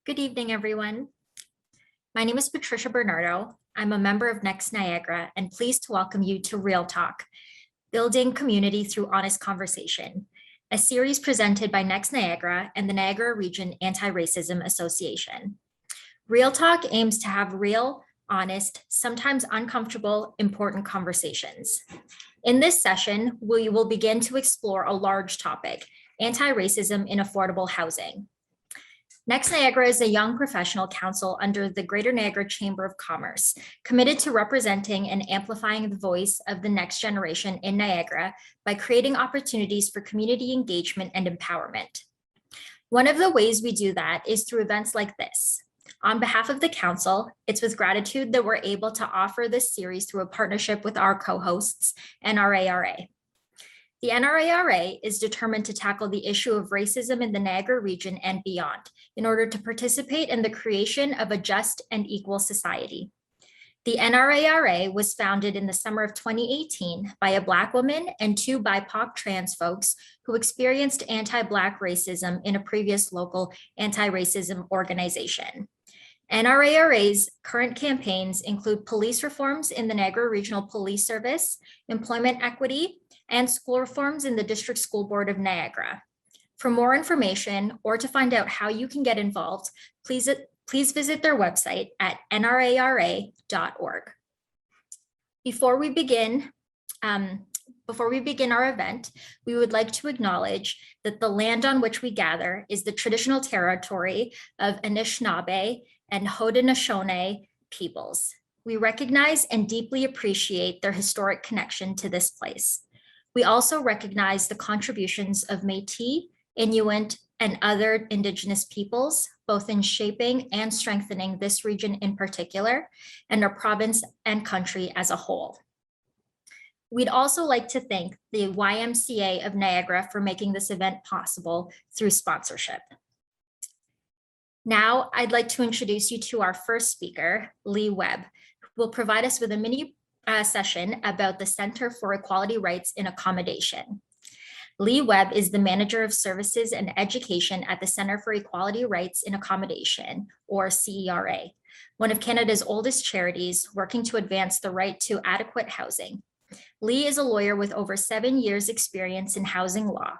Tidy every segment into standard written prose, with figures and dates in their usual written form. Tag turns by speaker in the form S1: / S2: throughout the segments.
S1: Good evening, everyone. My name is Patricia Bernardo. I'm a member of NEXTNiagara and pleased to welcome you to REALTalk, Building Community Through Honest Conversation, a series presented by NEXTNiagara and the Niagara Region Anti-Racism Association. REALTalk aims to have real, honest, sometimes uncomfortable, important conversations. In this session, we will begin to explore a large topic, anti-racism in affordable housing. NEXTNiagara is a young professional council under the Greater Niagara Chamber of Commerce, committed to representing and amplifying the voice of the next generation in Niagara by creating opportunities for community engagement and empowerment. One of the ways we do that is through events like this. On behalf of the council, it's with gratitude that we're able to offer this series through a partnership with our co-hosts, NRARA. The NRARA is determined to tackle the issue of racism in the Niagara region and beyond in order to participate in the creation of a just and equal society. The NRARA was founded in the summer of 2018 by a Black woman and two BIPOC trans folks who experienced anti-Black racism in a previous local anti-racism organization. NRARA's current campaigns include police reforms in the Niagara Regional Police Service, employment equity, and school reforms in the District School Board of Niagara. For more information or to find out how you can get involved, please visit their website at nrara.org. Before we begin our event, we would like to acknowledge that the land on which we gather is the traditional territory of Anishinaabe and Haudenosaunee peoples. We recognize and deeply appreciate their historic connection to this place. We also recognize the contributions of Métis, Inuit, and other Indigenous peoples, both in shaping and strengthening this region in particular, and our province and country as a whole. We'd also like to thank the YMCA of Niagara for making this event possible through sponsorship. Now, I'd like to introduce you to our first speaker, Lee Webb, who will provide us with a mini session about the Center for Equality Rights in Accommodation. Lee Webb is the Manager of Services and Education at the Center for Equality Rights in Accommodation, or CERA, one of Canada's oldest charities working to advance the right to adequate housing. Lee is a lawyer with over 7 years' experience in housing law.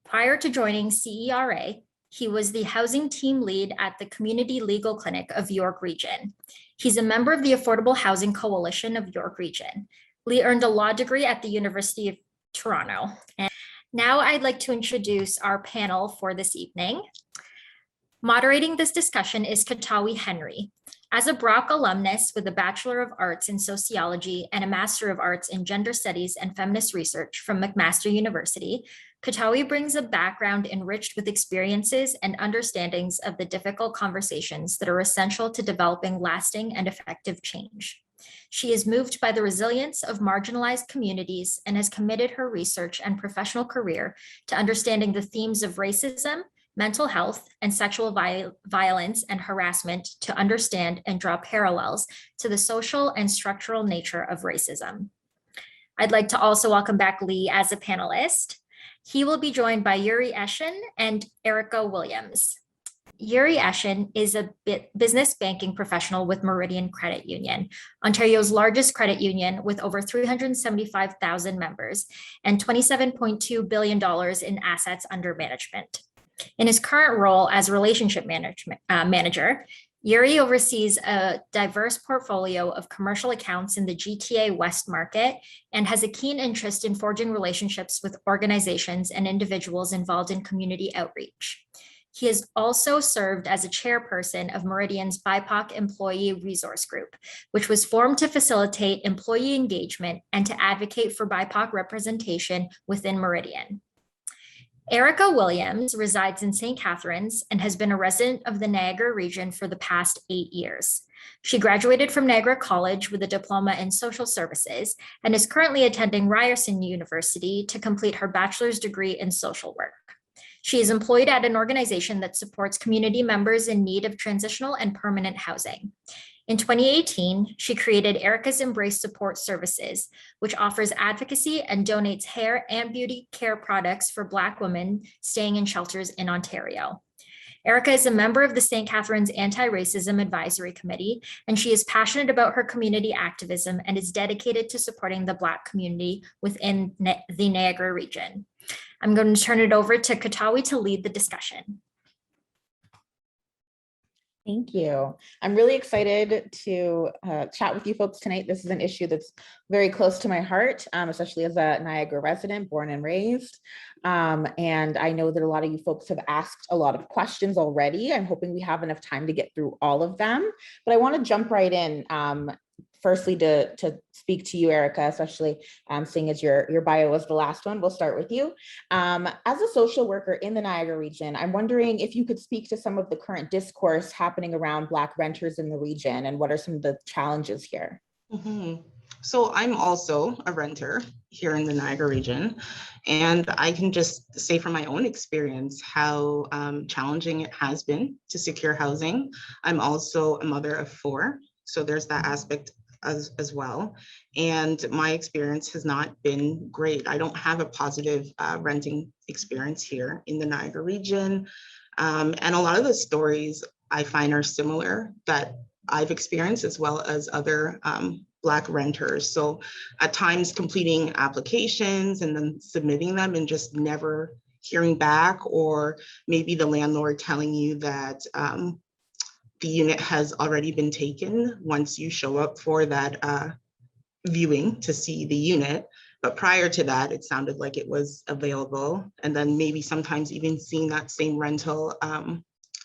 S1: Prior to joining CERA, he was the housing team lead at the Community Legal Clinic of York Region. He's a member of the Affordable Housing Coalition of York Region. Lee earned a law degree at the University of Toronto. And now I'd like to introduce our panel for this evening. Moderating this discussion is Kattawe Henry. As a Brock alumnus with a Bachelor of Arts in Sociology and a Master of Arts in Gender Studies and Feminist Research from McMaster University, Kattawe brings a background enriched with experiences and understandings of the difficult conversations that are essential to developing lasting and effective change. She is moved by the resilience of marginalized communities and has committed her research and professional career to understanding the themes of racism, mental health, and sexual violence and harassment to understand and draw parallels to the social and structural nature of racism. I'd like to also welcome back Lee as a panelist. He will be joined by Yuri Eshin and Erica Williams. Yuri Eshin is a business banking professional with Meridian Credit Union, Ontario's largest credit union with over 375,000 members and $27.2 billion in assets under management. In his current role as relationship manager, Yuri oversees a diverse portfolio of commercial accounts in the GTA West market and has a keen interest in forging relationships with organizations and individuals involved in community outreach. He has also served as a chairperson of Meridian's BIPOC Employee Resource Group, which was formed to facilitate employee engagement and to advocate for BIPOC representation within Meridian. Erica Williams resides in St. Catharines and has been a resident of the Niagara region for the past 8 years. She graduated from Niagara College with a diploma in social services and is currently attending Ryerson University to complete her bachelor's degree in social work. She is employed at an organization that supports community members in need of transitional and permanent housing. In 2018, she created Erica's Embrace Support Services, which offers advocacy and donates hair and beauty care products for Black women staying in shelters in Ontario. Erica is a member of the St. Catharines Anti-Racism Advisory Committee, and she is passionate about her community activism and is dedicated to supporting the Black community within the Niagara region. I'm going to turn it over to Kattawe to lead the discussion.
S2: Thank you. I'm really excited to chat with you folks tonight. This is an issue that's very close to my heart, especially as a Niagara resident, born and raised. And I know that a lot of you folks have asked a lot of questions already. I'm hoping we have enough time to get through all of them, but I want to jump right in. Firstly, to speak to you, Erica, especially seeing as your bio was the last one, we'll start with you. As a social worker in the Niagara region, I'm wondering if you could speak to some of the current discourse happening around Black renters in the region and what are some of the challenges here?
S3: So I'm also a renter here in the Niagara region, and I can just say from my own experience how challenging it has been to secure housing. I'm also a mother of 4, so there's that aspect as well. And my experience has not been great. I don't have a positive renting experience here in the Niagara region. And a lot of the stories I find are similar that I've experienced, as well as other Black renters. So at times completing applications and then submitting them and just never hearing back, or maybe the landlord telling you that the unit has already been taken once you show up for that viewing to see the unit. But prior to that, it sounded like it was available. And then maybe sometimes even seeing that same rental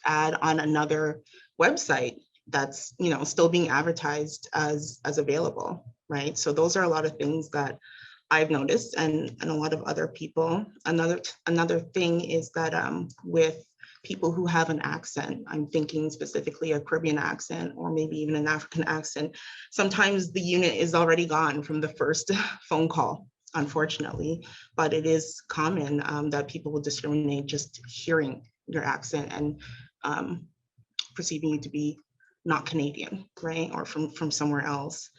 S3: ad on another website that's, you know, still being advertised as available, right? So those are a lot of things that I've noticed, and a lot of other people. Another thing is that with people who have an accent, I'm thinking specifically a Caribbean accent or maybe even an African accent, sometimes the unit is already gone from the first phone call, unfortunately. But it is common that people will discriminate just hearing your accent and perceiving you to be not Canadian, right? Or from somewhere else.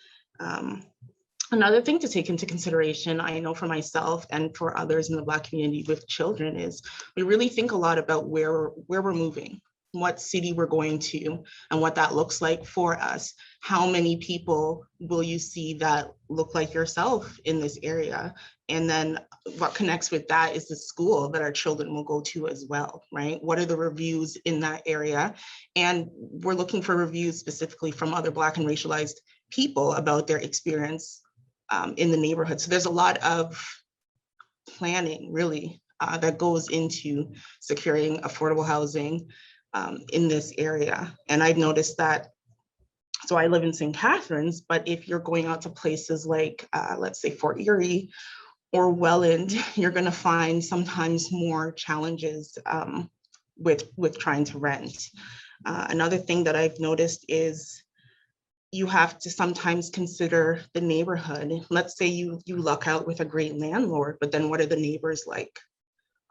S3: Another thing to take into consideration, I know for myself and for others in the Black community with children, is we really think a lot about where we're moving, what city we're going to, and what that looks like for us. How many people will you see that look like yourself in this area? And then what connects with that is the school that our children will go to as well, right? What are the reviews in that area? And we're looking for reviews specifically from other Black and racialized people about their experience in the neighborhood. So there's a lot of planning really that goes into securing affordable housing in this area. And I've noticed that, so I live in St. Catharines, but if you're going out to places like, let's say Fort Erie or Welland, you're gonna find sometimes more challenges with trying to rent. Another thing that I've noticed is you have to sometimes consider the neighborhood. Let's say you luck out with a great landlord, but then what are the neighbors like?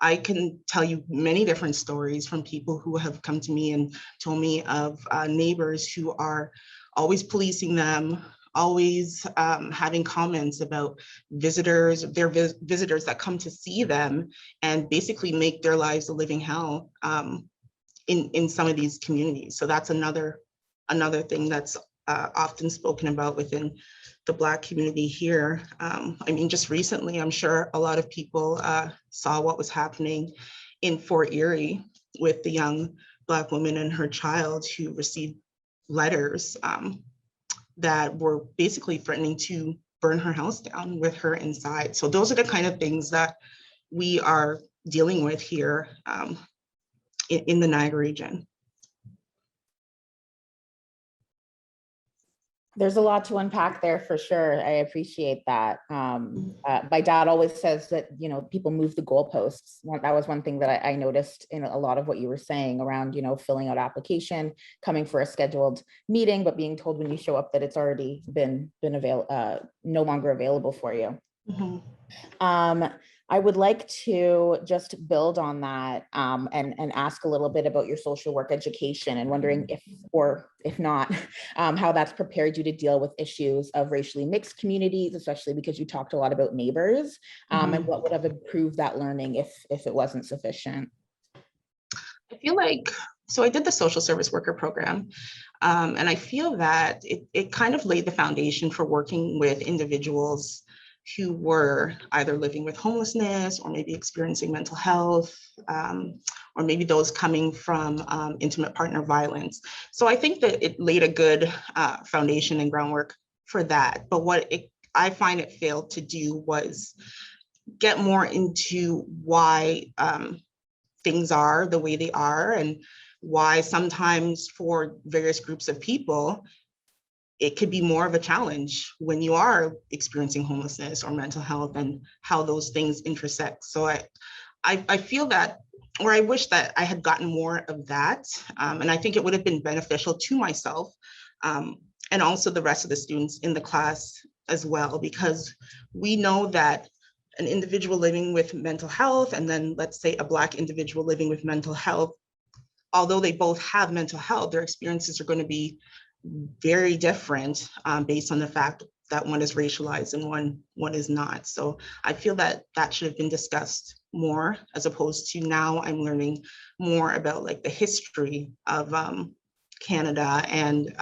S3: I can tell you many different stories from people who have come to me and told me of neighbors who are always policing them, always having comments about visitors, their visitors that come to see them and basically make their lives a living hell in some of these communities. So that's another thing that's often spoken about within the Black community here. I mean, just recently, I'm sure a lot of people saw what was happening in Fort Erie with the young Black woman and her child who received letters that were basically threatening to burn her house down with her inside. So those are the kind of things that we are dealing with here in the Niagara region.
S2: There's a lot to unpack there for sure. I appreciate that. My dad always says that, you know, people move the goalposts. That was one thing that I noticed in a lot of what you were saying around, you know, filling out application, coming for a scheduled meeting, but being told when you show up that it's already been no longer available for you. Mm-hmm. I would like to just build on that and ask a little bit about your social work education and wondering if, or if not, how that's prepared you to deal with issues of racially mixed communities, especially because you talked a lot about neighbors, and what would have improved that learning if it wasn't sufficient?
S3: I feel like, so I did the social service worker program, and I feel that it kind of laid the foundation for working with individuals who were either living with homelessness or maybe experiencing mental health, or maybe those coming from intimate partner violence. So I think that it laid a good foundation and groundwork for that. But what I find it failed to do was get more into why things are the way they are, and why sometimes for various groups of people, it could be more of a challenge when you are experiencing homelessness or mental health, and how those things intersect. So I feel that, or I wish that I had gotten more of that. And I think it would have been beneficial to myself, and also the rest of the students in the class as well, because we know that an individual living with mental health, and then let's say a Black individual living with mental health, although they both have mental health, their experiences are going to be very different based on the fact that one is racialized and one is not. So I feel that that should have been discussed more, as opposed to now I'm learning more about like the history of Canada and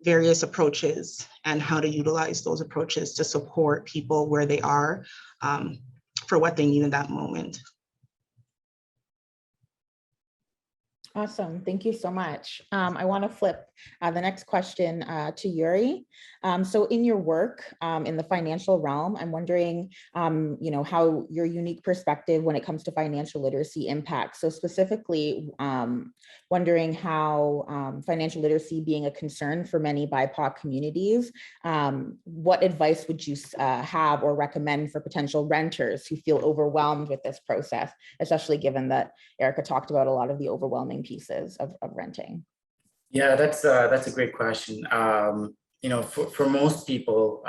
S3: various approaches, and how to utilize those approaches to support people where they are for what they need in that moment.
S2: Awesome, thank you so much. I want to flip the next question to Yuri. So in your work in the financial realm, I'm wondering, how your unique perspective when it comes to financial literacy impacts. So specifically, wondering how financial literacy being a concern for many BIPOC communities, what advice would you have or recommend for potential renters who feel overwhelmed with this process, especially given that Erica talked about a lot of the overwhelming pieces of renting?
S4: Yeah, that's a great question. For most people,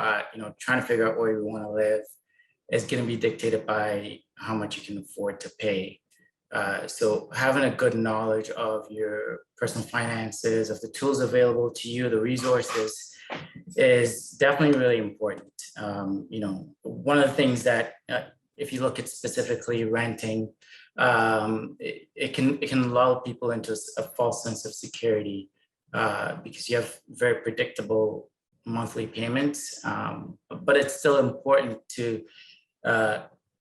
S4: trying to figure out where you want to live is going to be dictated by how much you can afford to pay. So having a good knowledge of your personal finances, of the tools available to you, the resources, is definitely really important. One of the things that, if you look at specifically renting, it can lull people into a false sense of security because you have very predictable monthly payments, but it's still important to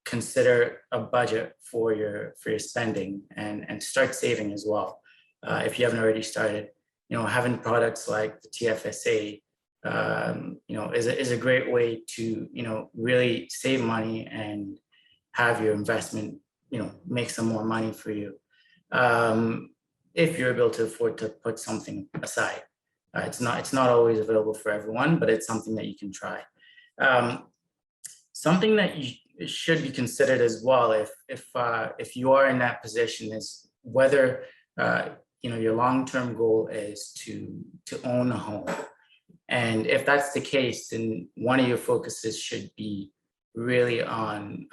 S4: consider a budget for your spending and start saving as well. If you haven't already started, having products like the TFSA, is a great way to, really save money and have your investment, make some more money for you. If you're able to afford to put something aside. It's not always available for everyone, but it's something that you can try. Something that you should be considered as well, if you are in that position, is whether your long-term goal is to own a home. And if that's the case, then one of your focuses should be really on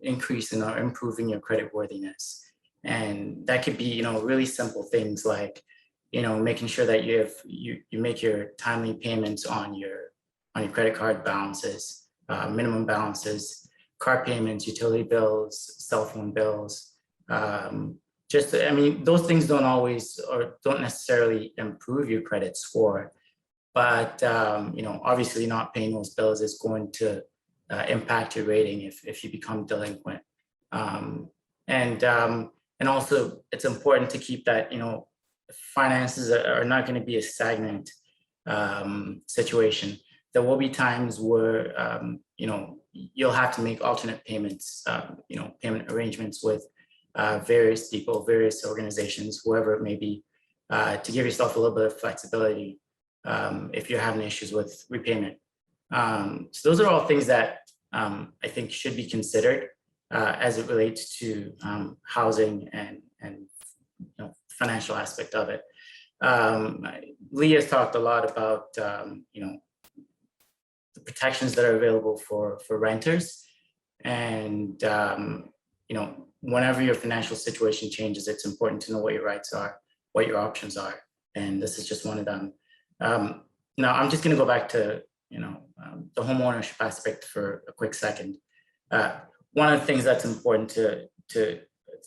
S4: increasing or improving your creditworthiness. And that could be, really simple things like, making sure that you make your timely payments on your credit card balances, minimum balances, car payments, utility bills, cell phone bills. Those things don't always or don't necessarily improve your credit score, but obviously not paying those bills is going to impact your rating if you become delinquent. And also it's important to keep that, finances are not going to be a stagnant situation. There will be times where, you'll have to make alternate payments, payment arrangements with various people, various organizations, whoever it may be, to give yourself a little bit of flexibility if you're having issues with repayment. So those are all things that I think should be considered as it relates to housing and financial aspect of it. Lee has talked a lot about the protections that are available for renters, and whenever your financial situation changes, it's important to know what your rights are, what your options are, and this is just one of them. Now I'm just going to go back to the homeownership aspect for a quick second. One of the things that's important to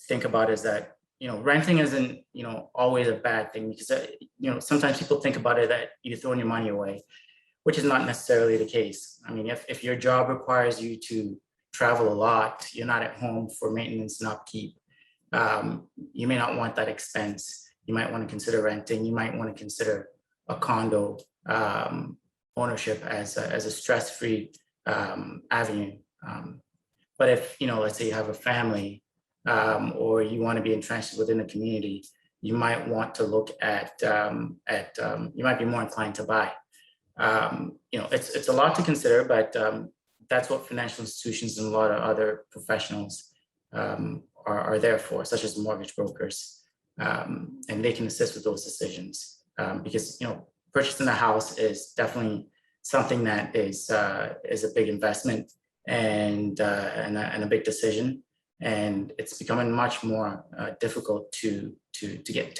S4: think about is that renting isn't, always a bad thing because, sometimes people think about it that you're throwing your money away, which is not necessarily the case. I mean, if your job requires you to travel a lot, you're not at home for maintenance and upkeep, you may not want that expense. You might want to consider renting. You might want to consider a condo ownership as a stress-free avenue. But if, let's say you have a family or you want to be entrenched within the community, you might want to look at, you might be more inclined to buy. It's a lot to consider, but that's what financial institutions and a lot of other professionals are there for, such as mortgage brokers, and they can assist with those decisions because purchasing a house is definitely something that is a big investment and a big decision, and it's becoming much more difficult to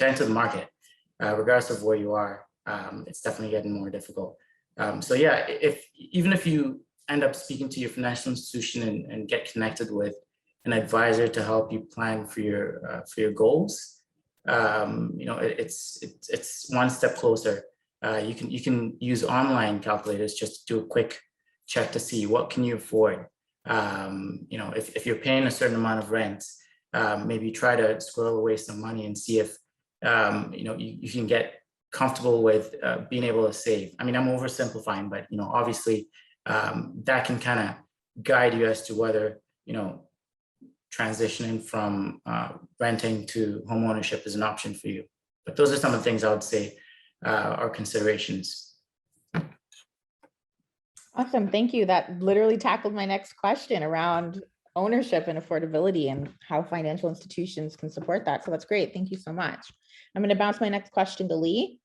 S4: enter the market, regardless of where you are. It's definitely getting more difficult. So yeah, even if you end up speaking to your financial institution and get connected with an advisor to help you plan for your goals, it's one step closer. You can use online calculators just to do a quick check to see what can you afford. If you're paying a certain amount of rent, maybe try to squirrel away some money and see if you can get comfortable with being able to save. I mean, I'm oversimplifying, but obviously that can kind of guide you as to whether transitioning from renting to home ownership is an option for you. But those are some of the things I would say are considerations.
S2: Awesome, thank you. That literally tackled my next question around ownership and affordability and how financial institutions can support that. So that's great. Thank you so much. I'm going to bounce my next question to Lee.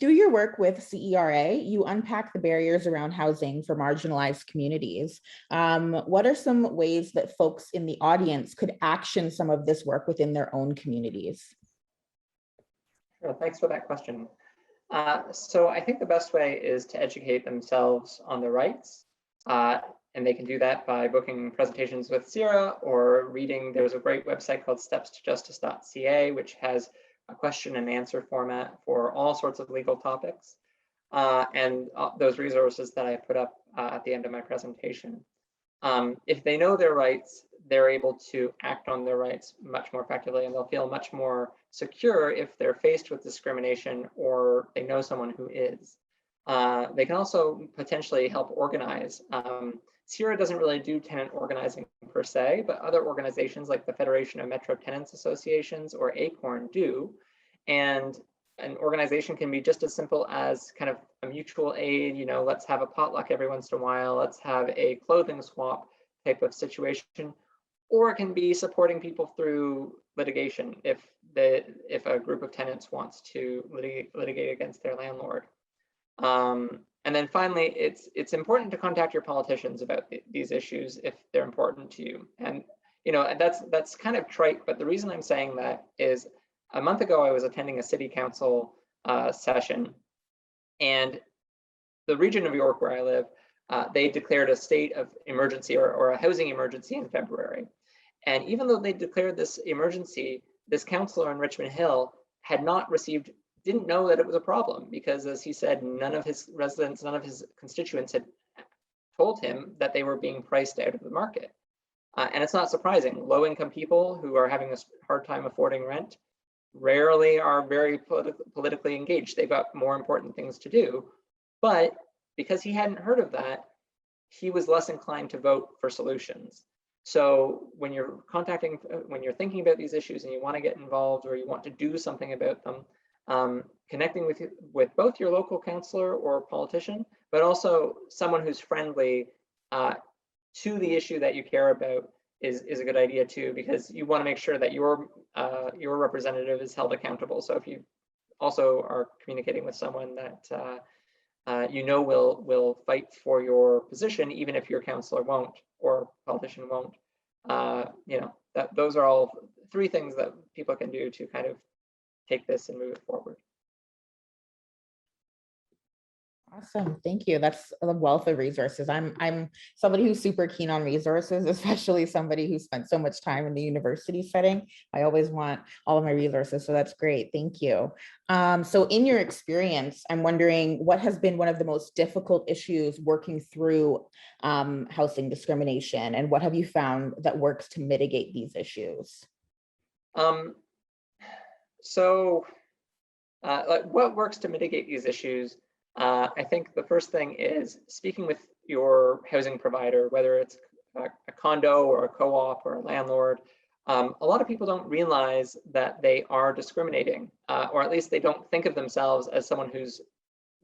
S2: Through your work with CERA, you unpack the barriers around housing for marginalized communities. What are some ways that folks in the audience could action some of this work within their own communities?
S5: Sure, thanks for that question. So I think the best way is to educate themselves on their rights. And they can do that by booking presentations with CERA or reading. There's a great website called stepstojustice.ca, which has a question and answer format for all sorts of legal topics. And those resources that I put up at the end of my presentation. If they know their rights, they're able to act on their rights much more effectively, and they'll feel much more secure if they're faced with discrimination or they know someone who is. They can also potentially help organize. CERA doesn't really do tenant organizing per se, but other organizations like the Federation of Metro Tenants Associations or ACORN do. And an organization can be just as simple as kind of a mutual aid, let's have a potluck every once in a while, let's have a clothing swap type of situation, or it can be supporting people through litigation if a group of tenants wants to litigate against their landlord. And then finally, it's important to contact your politicians about these issues if they're important to you. And that's kind of trite, but the reason I'm saying that is a month ago I was attending a city council session, and the region of York where I live, they declared a state of emergency or a housing emergency in February. And even though they declared this emergency, this councillor in Richmond Hill didn't know that it was a problem, because as he said, none of his residents, none of his constituents had told him that they were being priced out of the market. And it's not surprising. Low-income people who are having a hard time affording rent rarely are very politically engaged. They've got more important things to do. But because he hadn't heard of that, he was less inclined to vote for solutions. So when you're thinking about these issues and you want to get involved or you want to do something about them, connecting with both your local councillor or politician, but also someone who's friendly to the issue that you care about is a good idea too, because you want to make sure that your representative is held accountable. So if you also are communicating with someone that will fight for your position, even if your councillor won't or politician won't, those are all three things that people can do to kind of take this and move it forward.
S2: Awesome, thank you. That's a wealth of resources. I'm somebody who's super keen on resources, especially somebody who spent so much time in the university setting. I always want all of my resources, so that's great. Thank you. So in your experience, I'm wondering what has been one of the most difficult issues working through housing discrimination, and what have you found that works to mitigate these issues?
S5: Like what works to mitigate these issues? I think the first thing is speaking with your housing provider, whether it's a condo or a co-op or a landlord. A lot of people don't realize that they are discriminating, or at least they don't think of themselves as someone who's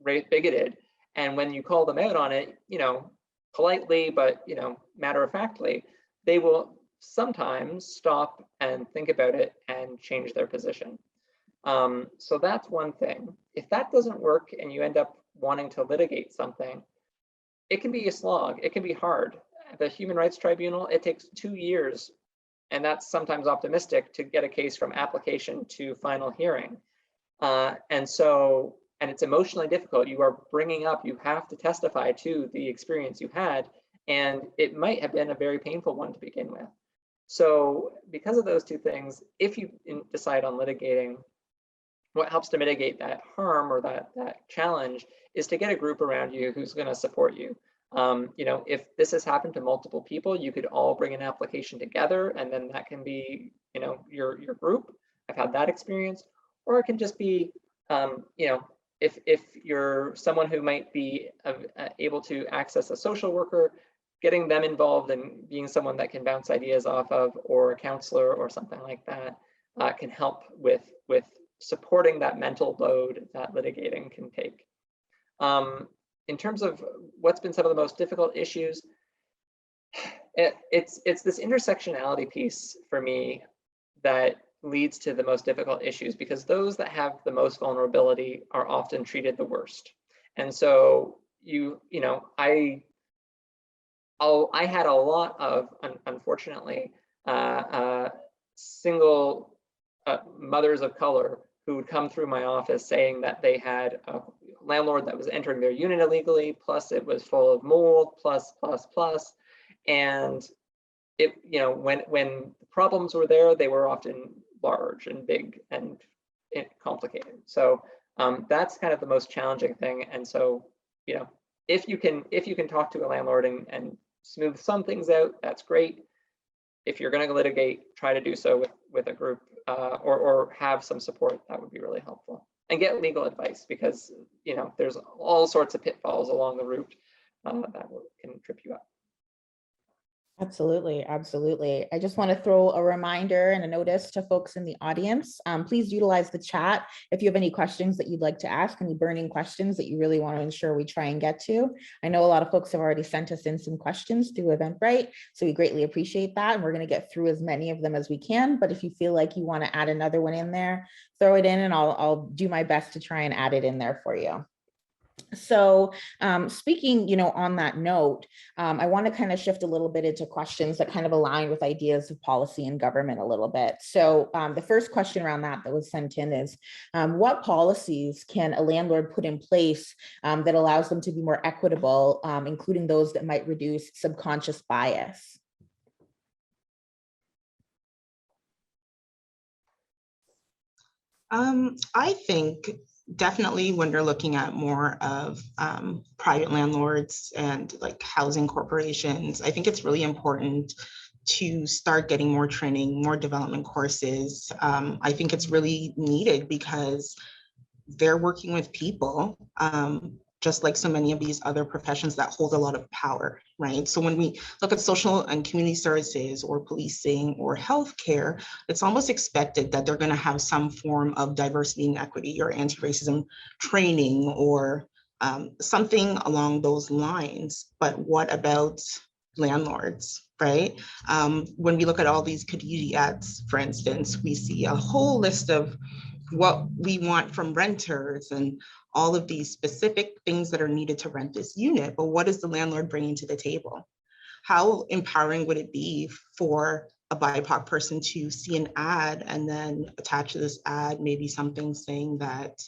S5: bigoted. And when you call them out on it, politely, but matter of factly, they will sometimes stop and think about it and change their position. So that's one thing. If that doesn't work and you end up wanting to litigate something, it can be a slog. It can be hard. The Human Rights Tribunal, it takes 2 years, and that's sometimes optimistic, to get a case from application to final hearing. And it's emotionally difficult. You are bringing up, you have to testify to the experience you had, and it might have been a very painful one to begin with. So because of those two things, if you decide on litigating, what helps to mitigate that harm or that challenge is to get a group around you who's going to support you. If this has happened to multiple people, you could all bring an application together, and then that can be, your group. I've had that experience. Or it can just be, if you're someone who might be able to access a social worker, getting them involved and being someone that can bounce ideas off of, or a counselor or something like that, can help with supporting that mental load that litigating can take. In terms of what's been some of the most difficult issues, it's this intersectionality piece for me that leads to the most difficult issues, because those that have the most vulnerability are often treated the worst. And so I had a lot of, unfortunately, single mothers of color who would come through my office saying that they had a landlord that was entering their unit illegally, plus it was full of mold, plus. And it, when the problems were there, they were often large and big and complicated. So that's kind of the most challenging thing. And so, if you can talk to a landlord and smooth some things out, that's great. If you're going to litigate, try to do so with a group, or have some support. That would be really helpful. And get legal advice, because there's all sorts of pitfalls along the route that can trip you up.
S2: Absolutely, absolutely. I just want to throw a reminder and a notice to folks in the audience. Please utilize the chat if you have any questions that you'd like to ask, any burning questions that you really want to ensure we try and get to. I know a lot of folks have already sent us in some questions through Eventbrite, so we greatly appreciate that. And we're going to get through as many of them as we can. But if you feel like you want to add another one in there, throw it in, and I'll do my best to try and add it in there for you. So speaking, on that note, I want to kind of shift a little bit into questions that kind of align with ideas of policy and government a little bit. So the first question around that was sent in is, what policies can a landlord put in place that allows them to be more equitable, including those that might reduce subconscious bias?
S3: I think definitely when you're looking at more of private landlords and like housing corporations, I think it's really important to start getting more training, more development courses. I think it's really needed because they're working with people, just like so many of these other professions that hold a lot of power, right? So when we look at social and community services or policing or healthcare, it's almost expected that they're going to have some form of diversity and equity or anti-racism training or something along those lines. But what about landlords, right? When we look at all these Kattawe ads, for instance, we see a whole list of what we want from renters and all of these specific things that are needed to rent this unit, but what is the landlord bringing to the table? How empowering would it be for a BIPOC person to see an ad and then attach to this ad maybe something saying that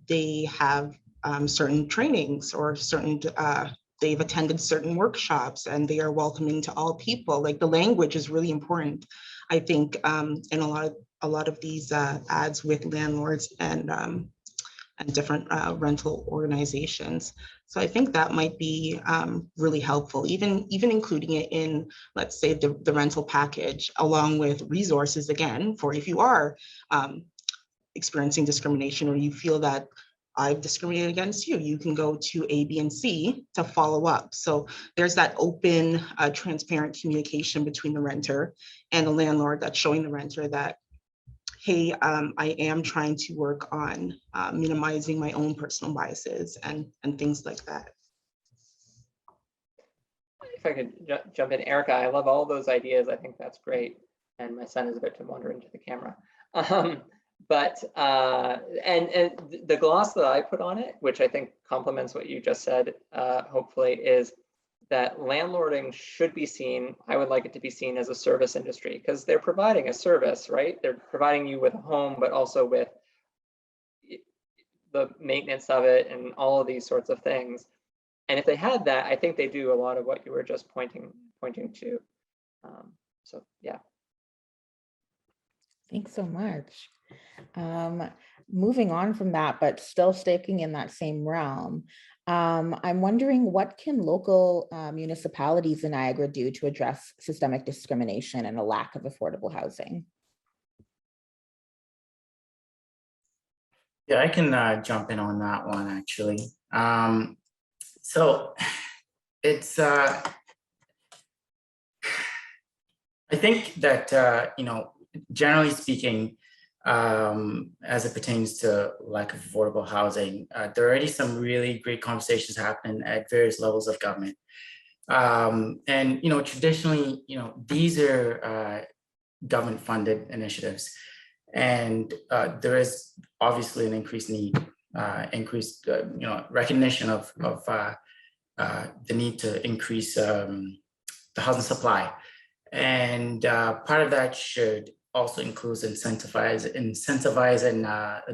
S3: they have certain trainings or certain, they've attended certain workshops and they are welcoming to all people. Like the language is really important, I think, in a lot of these ads with landlords and different rental organizations. So I think that might be really helpful, even including it in, let's say, the rental package, along with resources, again, for if you are experiencing discrimination or you feel that I've discriminated against you, you can go to A, B, and C to follow up. So there's that open, transparent communication between the renter and the landlord that's showing the renter that, hey, I am trying to work on minimizing my own personal biases and things like that.
S5: If I could jump in, Erica, I love all those ideas. I think that's great. And my son is about to wander into the camera. But the gloss that I put on it, which I think complements what you just said, hopefully, is that landlording should be seen, I would like it to be seen as a service industry, because they're providing a service, right? They're providing you with a home, but also with the maintenance of it and all of these sorts of things. And if they had that, I think they do a lot of what you were just pointing to. So yeah.
S2: Thanks so much. Moving on from that, but still sticking in that same realm, I'm wondering, what can local municipalities in Niagara do to address systemic discrimination and a lack of affordable housing?
S4: Yeah, I can jump in on that one, actually. So it's, I think that, you know, generally speaking, as it pertains to lack of affordable housing, there are already some really great conversations happening at various levels of government. And, you know, traditionally, you know, these are government funded initiatives. And there is obviously an increased need, increased, you know, recognition of the need to increase the housing supply. And part of that should also includes incentivizing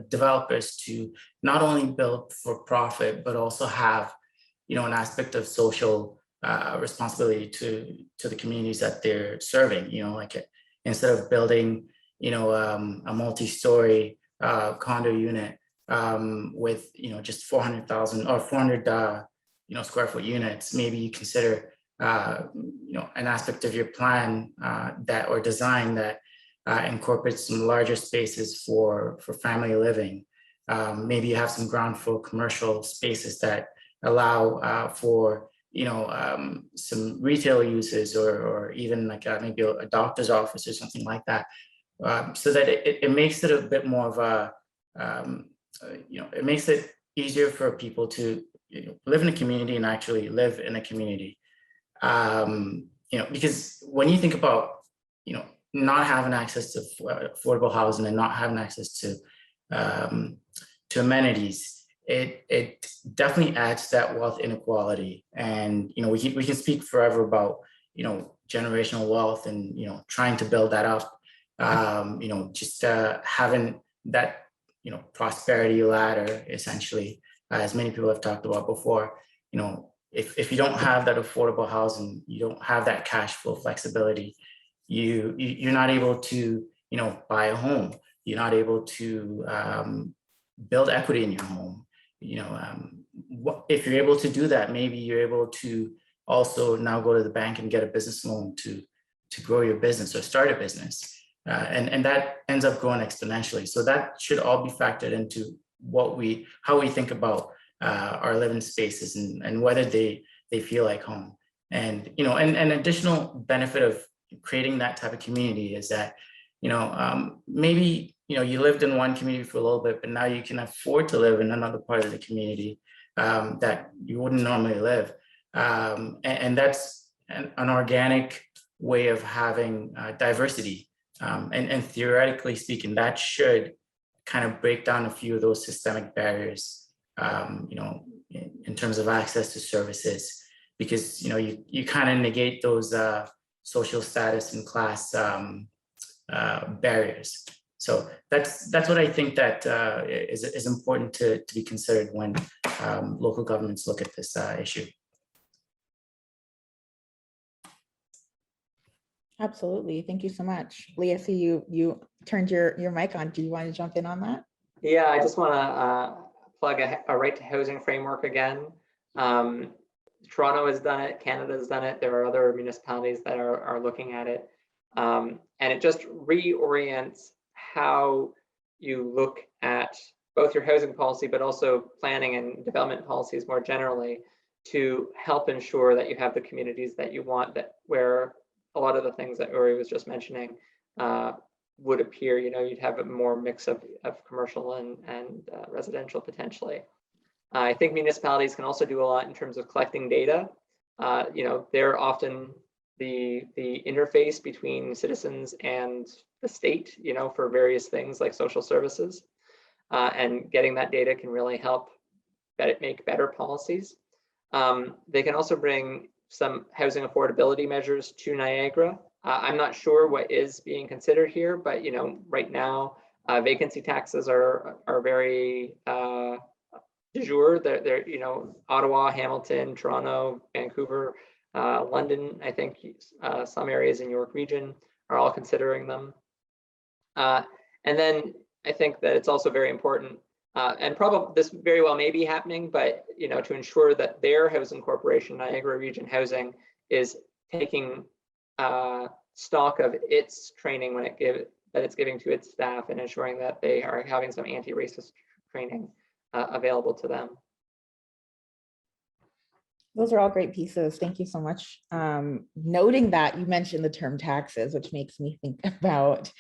S4: developers to not only build for profit, but also have, you know, an aspect of social responsibility to the communities that they're serving. You know, like instead of building, you know, a multi-story condo unit with, you know, just 400,000 or 400 you know, square foot units, maybe you consider you know, an aspect of your plan that or design that incorporates some larger spaces for family living. Maybe you have some ground floor commercial spaces that allow for, you know, some retail uses or even like maybe a doctor's office or something like that, so that it makes it a bit more of a, you know, it makes it easier for people to, you know, live in a community and actually live in a community. You know, because when you think about, you know, not having access to affordable housing and not having access to amenities, it definitely adds to that wealth inequality. And, you know, we can speak forever about, you know, generational wealth and, you know, trying to build that up, you know, just having that, you know, prosperity ladder, essentially, as many people have talked about before. You know, if you don't have that affordable housing, you don't have that cash flow flexibility, you're not able to, you know, buy a home. You're not able to build equity in your home. You know, if you're able to do that, maybe you're able to also now go to the bank and get a business loan to grow your business or start a business. And that ends up growing exponentially. So that should all be factored into how we think about our living spaces and whether they feel like home. And, you know, and an additional benefit of creating that type of community is that, you know, maybe, you know, you lived in one community for a little bit, but now you can afford to live in another part of the community that you wouldn't normally live. And that's an organic way of having diversity. And theoretically speaking, that should kind of break down a few of those systemic barriers, you know, in terms of access to services, because, you know, you kind of negate those social status and class barriers. So that's what I think that is important to be considered when local governments look at this issue.
S2: Absolutely. Thank you so much. Lee, I see you turned your mic on. Do you want to jump in on that?
S5: Yeah, I just want to plug a right to housing framework again. Toronto has done it, Canada has done it. There are other municipalities that are looking at it. And it just reorients how you look at both your housing policy, but also planning and development policies more generally, to help ensure that you have the communities that you want, that where a lot of the things that Uri was just mentioning would appear. You know, you'd have a more mix of commercial and residential potentially. I think municipalities can also do a lot in terms of collecting data. You know, they're often the interface between citizens and the state, you know, for various things like social services. And getting that data can really help make better policies. They can also bring some housing affordability measures to Niagara. I'm not sure what is being considered here, but you know, right now, vacancy taxes are very du jour. They're you know, Ottawa, Hamilton, Toronto, Vancouver, London. I think some areas in York Region are all considering them. And then I think that it's also very important, and probably this very well may be happening, but you know, to ensure that their housing corporation, Niagara Region Housing, is taking stock of its training when it's giving to its staff, and ensuring that they are having some anti-racist training available to them.
S2: Those are all great pieces. Thank you so much. Noting that you mentioned the term taxes, which makes me think about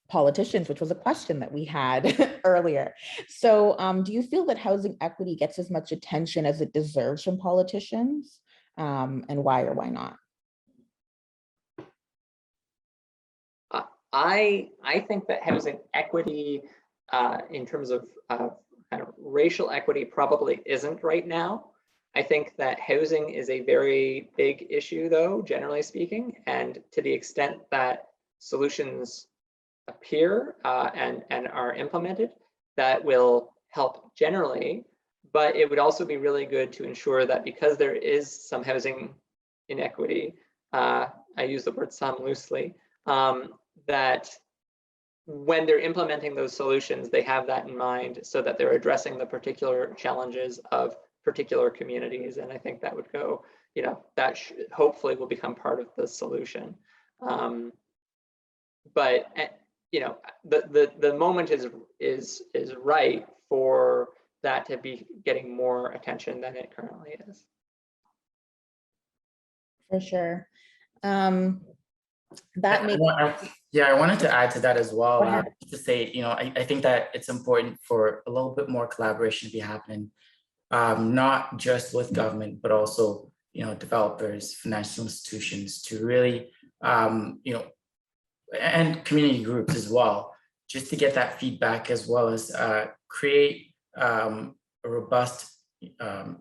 S2: politicians, which was a question that we had earlier. So do you feel that housing equity gets as much attention as it deserves from politicians? And why or why not?
S5: I think that housing equity in terms of kind of racial equity probably isn't right now. I think that housing is a very big issue though, generally speaking, and to the extent that solutions appear and are implemented, that will help generally, but it would also be really good to ensure that because there is some housing inequity, I use the word some loosely, that when they're implementing those solutions, they have that in mind so that they're addressing the particular challenges of particular communities. And I think that would go, you know, that hopefully will become part of the solution. But you know, the moment is right for that to be getting more attention than it currently is.
S2: For sure. That makes
S4: I wanted to add to that as well. To say, you know, I think that it's important for a little bit more collaboration to be happening, not just with government, but also, you know, developers, financial institutions, to really, you know, and community groups as well, just to get that feedback, as well as create a robust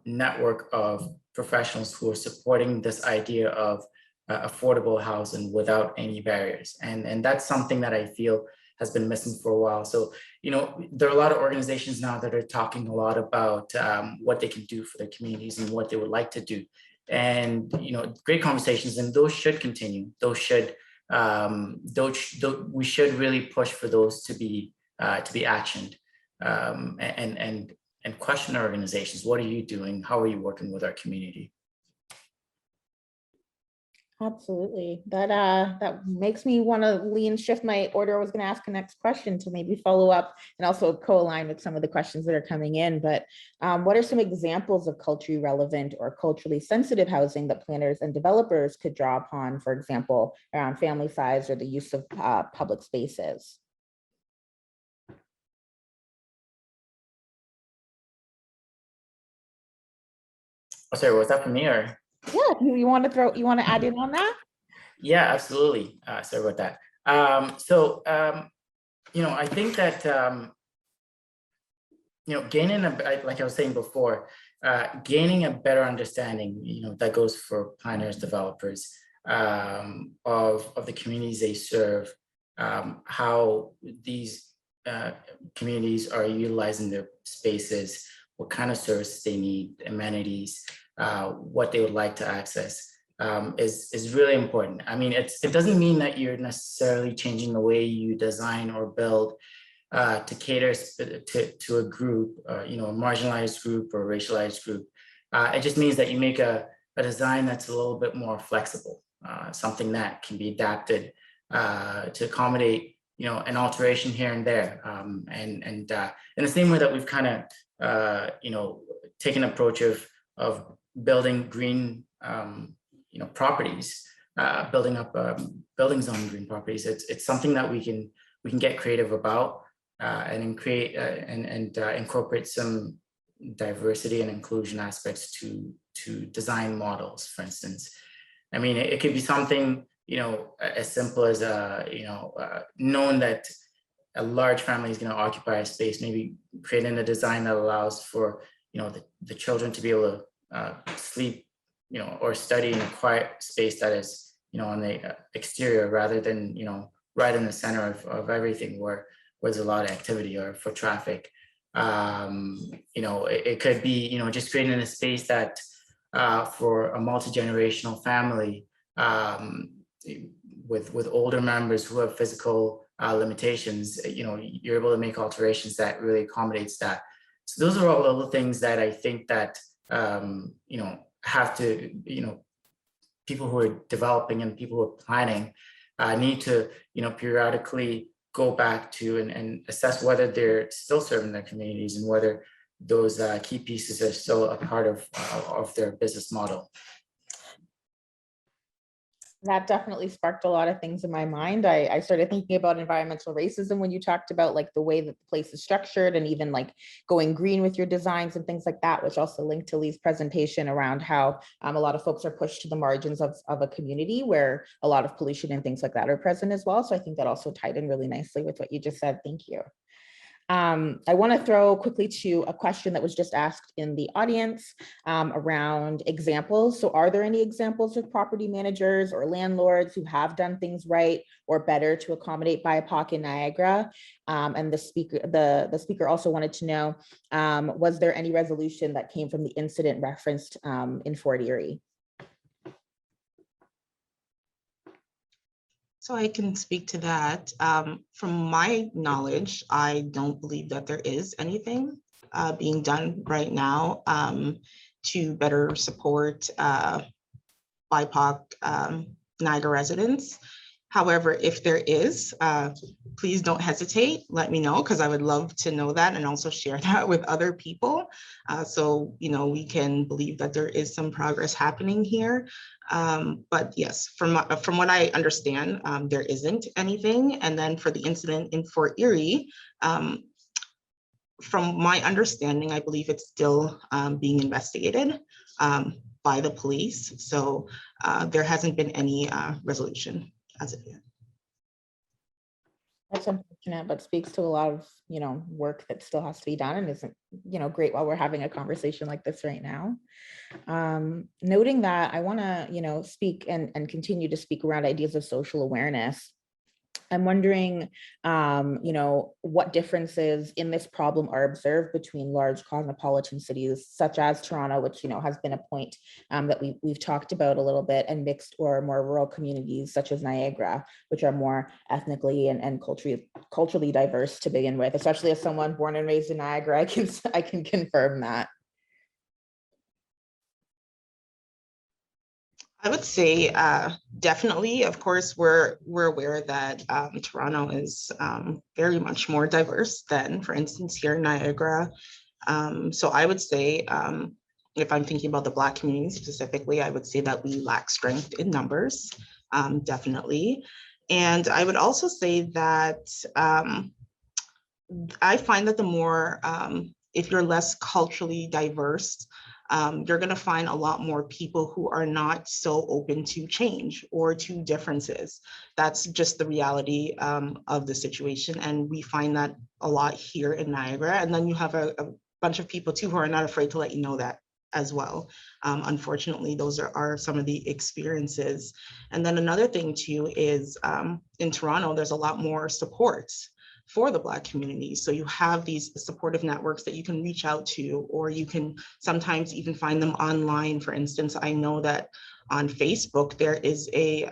S4: network of professionals who are supporting this idea of affordable housing without any barriers. And that's something that I feel has been missing for a while. So, you know, there are a lot of organizations now that are talking a lot about what they can do for their communities and what they would like to do. And, you know, great conversations, and those should continue. Those should, we should really push for those to be actioned, and question our organizations. What are you doing? How are you working with our community?
S2: Absolutely. That makes me want to shift my order. I was going to ask the next question to maybe follow up and also co-align with some of the questions that are coming in. But what are some examples of culturally relevant or culturally sensitive housing that planners and developers could draw upon, for example, around family size or the use of public spaces?
S4: Oh, sorry, was that for me or?
S2: Yeah, you want to add in on that?
S4: Yeah, absolutely. Sorry about that. You know, I think that, you know, gaining like I was saying before, gaining a better understanding, you know, that goes for planners, developers, of the communities they serve, how these communities are utilizing their spaces, what kind of services they need, amenities, what they would like to access, is really important. I mean, it doesn't mean that you're necessarily changing the way you design or build to cater to a group, you know, a marginalized group or racialized group. It just means that you make a design that's a little bit more flexible, something that can be adapted to accommodate, you know, an alteration here and there. And in the same way that we've kind of, you know, taken an approach of building green, you know, properties, building up buildings on green properties. It's something that we can get creative about and then create and incorporate some diversity and inclusion aspects to design models, for instance. I mean, it could be something, you know, as simple as, you know, knowing that a large family is going to occupy a space, maybe creating a design that allows for, you know, the children to be able to sleep, you know, or study in a quiet space that is, you know, on the exterior rather than, you know, right in the center of everything where there's a lot of activity or foot traffic. You know, it could be, you know, just creating a space that for a multi-generational family with older members who have physical limitations, you know, you're able to make alterations that really accommodates that. So those are all the little things that I think that, you know, have to, you know, people who are developing and people who are planning need to, you know, periodically go back to and assess whether they're still serving their communities and whether those key pieces are still a part of their business model.
S2: That definitely sparked a lot of things in my mind. I started thinking about environmental racism when you talked about like the way that the place is structured and even like going green with your designs and things like that, which also linked to Lee's presentation around how a lot of folks are pushed to the margins of a community where a lot of pollution and things like that are present as well. So I think that also tied in really nicely with what you just said. Thank you. I want to throw quickly to a question that was just asked in the audience around examples. So are there any examples of property managers or landlords who have done things right or better to accommodate BIPOC in Niagara? And the speaker also wanted to know, was there any resolution that came from the incident referenced in Fort Erie?
S3: So I can speak to that. From my knowledge, I don't believe that there is anything being done right now to better support BIPOC Niagara residents. However, if there is, please don't hesitate. Let me know, because I would love to know that and also share that with other people. So, you know, we can believe that there is some progress happening here. But yes, from what I understand, there isn't anything. And then for the incident in Fort Erie, from my understanding, I believe it's still being investigated by the police. So there hasn't been any resolution as of yet.
S2: That's unfortunate, but speaks to a lot of, you know, work that still has to be done and isn't, you know, great while we're having a conversation like this right now. Noting that, I want to, you know, speak and continue to speak around ideas of social awareness. I'm wondering, you know, what differences in this problem are observed between large cosmopolitan cities such as Toronto, which, you know, has been a point that we've talked about a little bit, and mixed or more rural communities such as Niagara, which are more ethnically and culturally diverse to begin with. Especially as someone born and raised in Niagara, I can confirm that.
S3: I would say definitely. Of course, we're aware that Toronto is very much more diverse than, for instance, here in Niagara. So I would say, if I'm thinking about the Black community specifically, I would say that we lack strength in numbers, definitely. And I would also say that I find that the more, if you're less culturally diverse, you're going to find a lot more people who are not so open to change or to differences. That's just the reality of the situation. And we find that a lot here in Niagara. And then you have a bunch of people too who are not afraid to let you know that as well. Unfortunately, those are some of the experiences. And then another thing too is in Toronto, there's a lot more support for the Black community. So you have these supportive networks that you can reach out to, or you can sometimes even find them online. For instance, I know that on Facebook, there is a,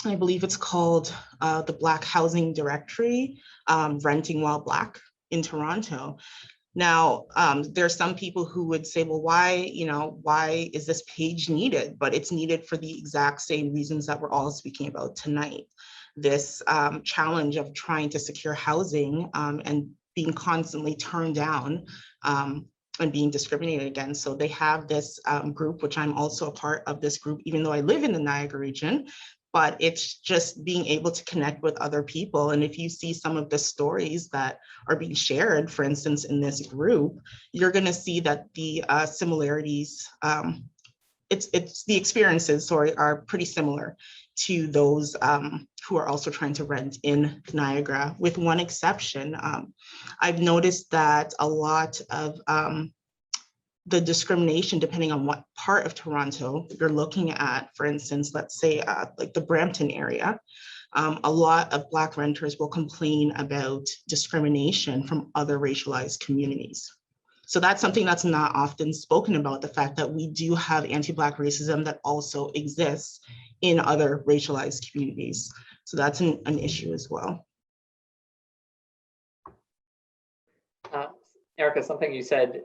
S3: I believe it's called the Black Housing Directory, Renting While Black in Toronto. Now, there's some people who would say, well, why is this page needed? But it's needed for the exact same reasons that we're all speaking about tonight. This challenge of trying to secure housing and being constantly turned down and being discriminated against. So they have this group, which I'm also a part of this group, even though I live in the Niagara region, but it's just being able to connect with other people. And if you see some of the stories that are being shared, for instance, in this group, you're gonna see that the similarities, it's the experiences, sorry, are pretty similar to those who are also trying to rent in Niagara, with one exception. I've noticed that a lot of the discrimination, depending on what part of Toronto you're looking at, for instance, let's say like the Brampton area, a lot of Black renters will complain about discrimination from other racialized communities. So that's something that's not often spoken about, the fact that we do have anti-Black racism that also exists in other racialized communities. So that's an issue as well.
S5: Erica, something you said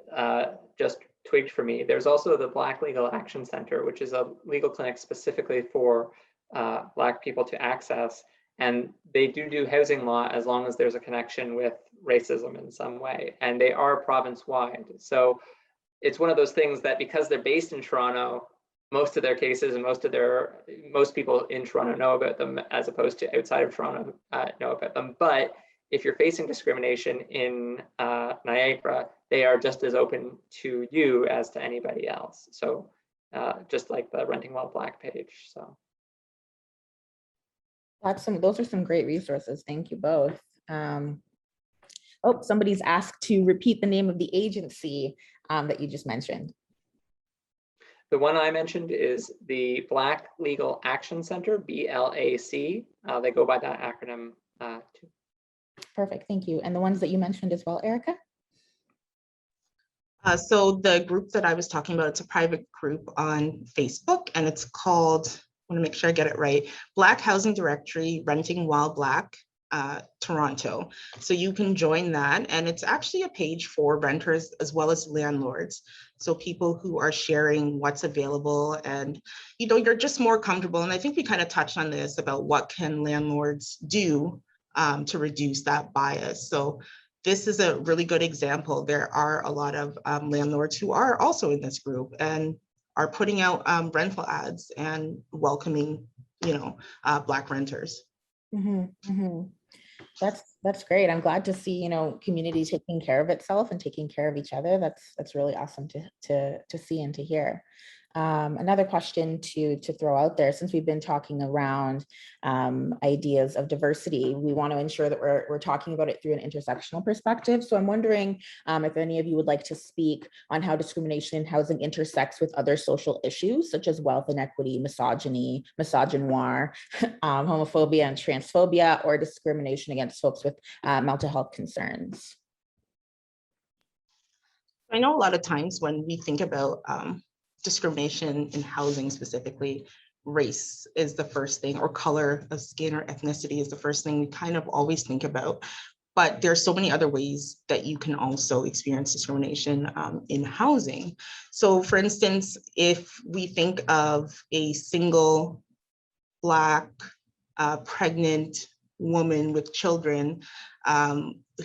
S5: just twigged for me. There's also the Black Legal Action Center, which is a legal clinic specifically for Black people to access. And they do housing law as long as there's a connection with racism in some way. And they are province-wide. So it's one of those things that because they're based in Toronto, most of their cases and most people in Toronto know about them, as opposed to outside of Toronto know about them. But if you're facing discrimination in Niagara, they are just as open to you as to anybody else. So just like the Renting While Black page. So
S2: those are some great resources. Thank you both. Oh, somebody's asked to repeat the name of the agency that you just mentioned.
S5: The one I mentioned is the Black Legal Action Center, BLAC. They go by that acronym too.
S2: Perfect, thank you. And the ones that you mentioned as well, Erica?
S3: So the group that I was talking about, it's a private group on Facebook, and it's called, I want to make sure I get it right, Black Housing Directory, Renting While Black, Toronto. So you can join that, and it's actually a page for renters as well as landlords. So people who are sharing what's available, and you're just more comfortable. And I think we kind of touched on this about what can landlords do to reduce that bias. So this is a really good example. There are a lot of landlords who are also in this group and are putting out rental ads and welcoming, Black renters.
S2: Mm-hmm, mm-hmm. That's great. I'm glad to see, community taking care of itself and taking care of each other. That's really awesome to see and to hear. Another question to throw out there, since we've been talking around ideas of diversity, we want to ensure that we're talking about it through an intersectional perspective. So I'm wondering if any of you would like to speak on how discrimination in housing intersects with other social issues, such as wealth inequity, misogyny, misogynoir, homophobia and transphobia, or discrimination against folks with mental health concerns.
S3: I know a lot of times when we think about discrimination in housing specifically, race is the first thing, or color of skin or ethnicity is the first thing we kind of always think about. But there's so many other ways that you can also experience discrimination in housing. So for instance, if we think of a single Black pregnant woman with children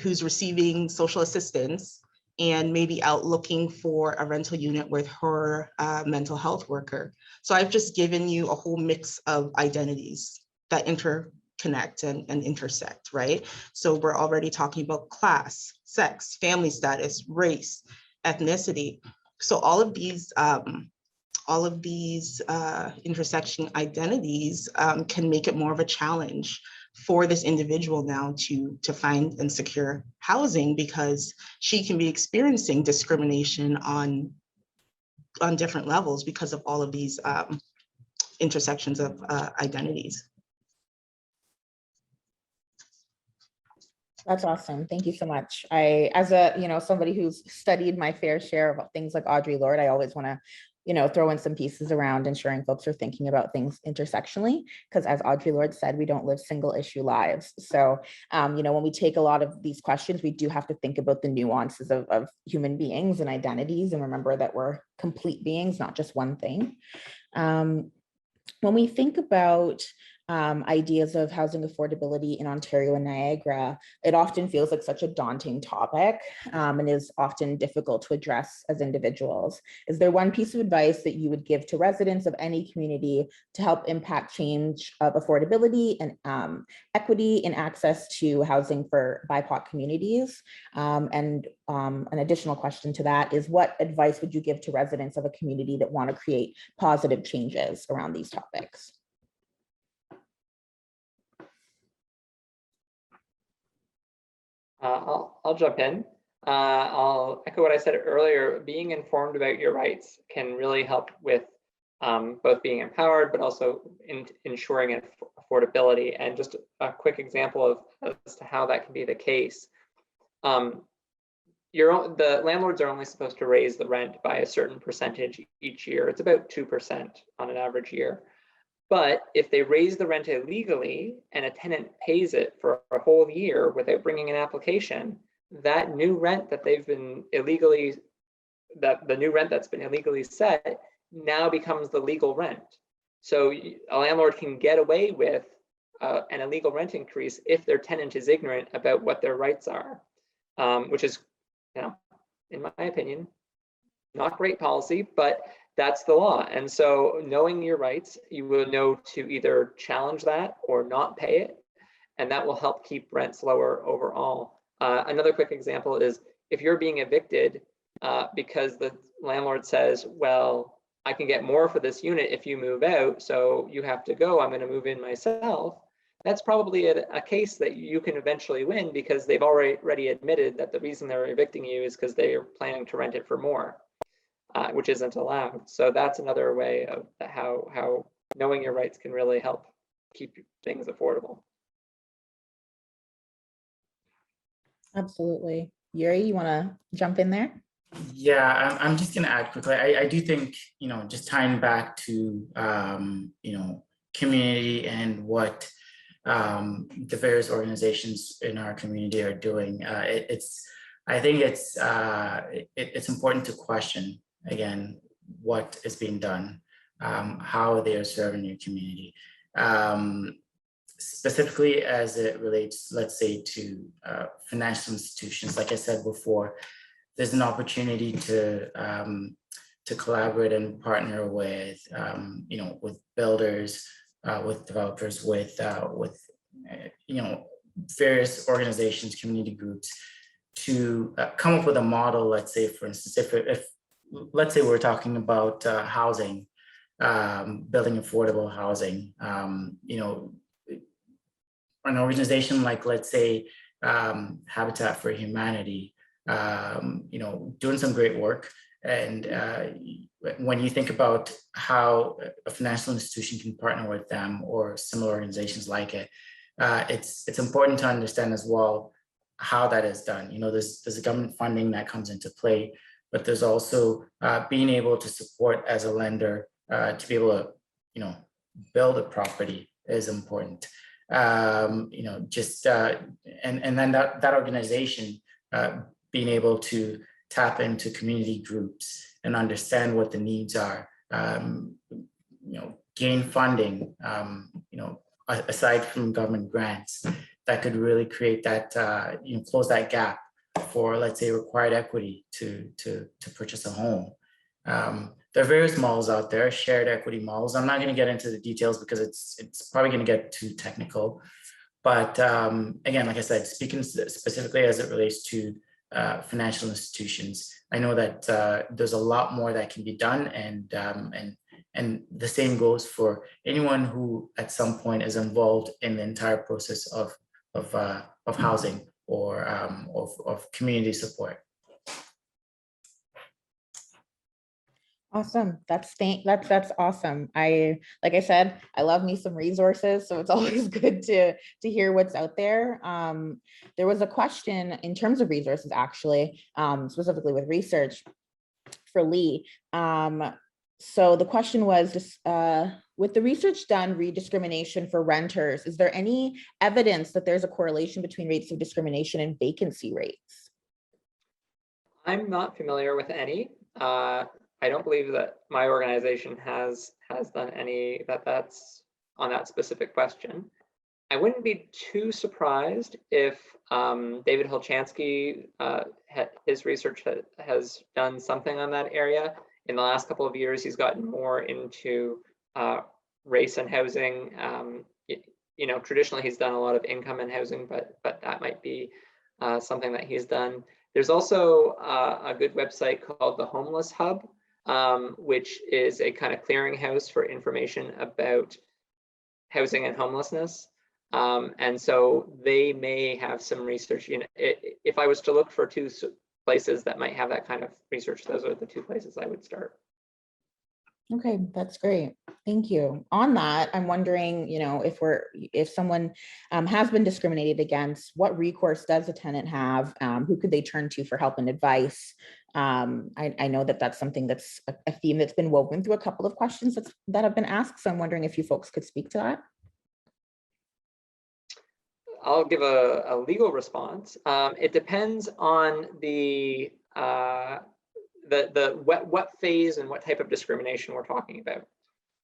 S3: who's receiving social assistance and maybe out looking for a rental unit with her mental health worker. So I've just given you a whole mix of identities that interconnect and intersect, right? So we're already talking about class, sex, family status, race, ethnicity. So all of these intersection identities can make it more of a challenge for this individual now to find and secure housing, because she can be experiencing discrimination on different levels because of all of these intersections of identities.
S2: That's awesome. Thank you so much. I, as a, somebody who's studied my fair share of things like Audre Lorde, I always want to, throw in some pieces around ensuring folks are thinking about things intersectionally, because as Audre Lorde said, we don't live single issue lives. So, when we take a lot of these questions, we do have to think about the nuances of human beings and identities, and remember that we're complete beings, not just one thing. When we think about ideas of housing affordability in Ontario and Niagara, it often feels like such a daunting topic and is often difficult to address as individuals. Is there one piece of advice that you would give to residents of any community to help impact change of affordability and equity in access to housing for BIPOC communities? And an additional question to that is, what advice would you give to residents of a community that want to create positive changes around these topics?
S5: I'll jump in. I'll echo what I said earlier. Being informed about your rights can really help with both being empowered, but also ensuring affordability. And just a quick example of as to how that can be the case. The landlords are only supposed to raise the rent by a certain percentage each year. It's about 2% on an average year. But if they raise the rent illegally and a tenant pays it for a whole year without bringing an application, that new rent that they've been illegally, the new rent that's been illegally set now becomes the legal rent. So a landlord can get away with an illegal rent increase if their tenant is ignorant about what their rights are, which is, in my opinion, not great policy, but that's the law. And so knowing your rights, you will know to either challenge that or not pay it. And that will help keep rents lower overall. Another quick example is if you're being evicted because the landlord says, well, I can get more for this unit if you move out, so you have to go, I'm going to move in myself. That's probably a case that you can eventually win, because they've already admitted that the reason they're evicting you is because they are planning to rent it for more. Which isn't allowed. So that's another way of how knowing your rights can really help keep things affordable.
S2: Absolutely. Yuri, you want to jump in there?
S4: Yeah, I'm just going to add quickly. I do think, just tying back to, community and what the various organizations in our community are doing. I think it's important to question, again, what is being done, how they are serving your community. Specifically as it relates, let's say, to financial institutions. Like I said before, there's an opportunity to collaborate and partner with, with builders, with developers, with various organizations, community groups, to come up with a model. Let's say, for instance, if let's say we're talking about housing, building affordable housing, an organization like, let's say, Habitat for Humanity, doing some great work. And when you think about how a financial institution can partner with them or similar organizations like it, it's important to understand as well how that is done. There's a government funding that comes into play, but there's also being able to support as a lender to be able to, build a property is important. And then that organization being able to tap into community groups and understand what the needs are, gain funding, aside from government grants that could really create that, close that gap for, let's say, required equity to purchase a home. There are various models out there, shared equity models. I'm not going to get into the details because it's probably going to get too technical. But again, like I said, speaking specifically as it relates to financial institutions, I know that there's a lot more that can be done, and the same goes for anyone who at some point is involved in the entire process of housing or of community support.
S2: Awesome. That's awesome. Like I said, I love me some resources, so it's always good to hear what's out there. There was a question in terms of resources, actually, specifically with research for Lee. So the question was this, with the research done, discrimination for renters, is there any evidence that there's a correlation between rates of discrimination and vacancy rates?
S5: I'm not familiar with any. I don't believe that my organization has done any that's on that specific question. I wouldn't be too surprised if David Hilchansky, his research has done something on that area. In the last couple of years, he's gotten more into race and housing. You know, traditionally he's done a lot of income and housing, but that might be something that he's done. There's also a good website called the Homeless Hub, which is a kind of clearinghouse for information about housing and homelessness. And so they may have some research. You know, if I was to look for two places that might have that kind of research, those are the two places I would start.
S2: Okay, that's great. Thank you. On that, I'm wondering, you know, if someone has been discriminated against, what recourse does a tenant have? Who could they turn to for help and advice? I know that that's something that's a theme that's been woven through a couple of questions that have been asked. So I'm wondering if you folks could speak to that.
S5: I'll give a legal response. It depends on what phase and what type of discrimination we're talking about.